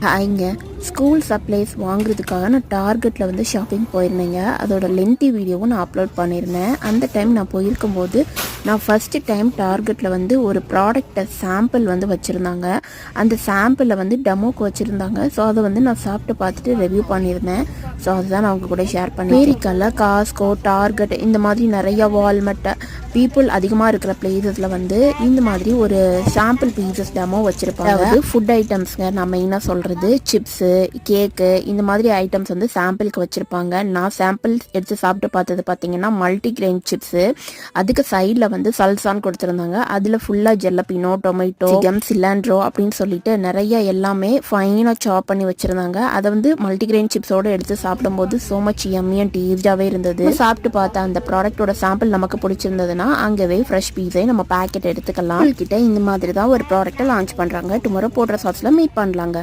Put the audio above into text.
ஹாய்ங்க. School supplies வாங்குறதுக்காக நான் டார்கெட்டில் வந்து ஷாப்பிங் போயிருந்தேங்க. அதோட லென்த்தி வீடியோவும் நான் அப்லோட் பண்ணியிருந்தேன். அந்த டைம் நான் போயிருக்கும்போது நான் ஃபஸ்ட்டு டைம் டார்கெட்டில் வந்து ஒரு ப்ராடக்டை சாம்பிள் வந்து வச்சுருந்தாங்க. அந்த சாம்பிளை வந்து டெமோக்கு வச்சுருந்தாங்க. ஸோ அதை வந்து நான் சாப்பிட்டு பார்த்துட்டு ரிவ்யூ பண்ணியிருந்தேன். ஸோ அதுதான் நான் அவங்க கூட ஷேர் பண்ணேன். அமெரிக்காவில் காஸ்கோ, டார்கெட் இந்த மாதிரி நிறையா வால்மெட்டை பீப்புள் அதிகமாக இருக்கிற பிளேசஸில் வந்து இந்த மாதிரி ஒரு சாம்பிள் பீசஸ் டெமோ வச்சுருப்பாங்க. அதாவது ஃபுட் ஐட்டம்ஸுங்க. நான் மெயினாக சொல்கிறது சிப்ஸு, கேக்கு இந்த மாதிரி ஐட்டம்ஸ் வந்து சாம்பிளுக்கு வச்சுருப்பாங்க. நான் சாம்பிள் எடுத்து சாப்பிட்டு பார்த்தது பார்த்தீங்கன்னா மல்டிகிரெயின் சிப்ஸு. அதுக்கு சைடில் வந்து சல்சான்னு கொடுத்துருந்தாங்க. அதில் ஃபுல்லாக ஜெல்லபினோ, டொமேட்டோ, சிகம், சிலாண்ட்ரோ அப்படின்னு சொல்லிட்டு நிறைய எல்லாமே ஃபைனாக சாப் பண்ணி வச்சுருந்தாங்க. அதை வந்து மல்டிகிரெயின் சிப்ஸோடு எடுத்து சாப்பிடும்போது ஸோ மச் யம்மி அண்ட் டேஸ்டாகவே இருந்தது. சாப்பிட்டு பார்த்தா அந்த ப்ராடக்டோட சாம்பிள் நமக்கு பிடிச்சிருந்ததுன்னா அங்கவே ஃப்ரெஷ் பீஸை நம்ம பேக்கெட் எடுத்துக்கலாம். கிட்ட இந்த மாதிரி தான் ஒரு ப்ராடக்ட்டை லான்ச் பண்ணுறாங்க. டுமாரோ போடுற ஷார்ட்ஸில் மீட் பண்ணலாங்க.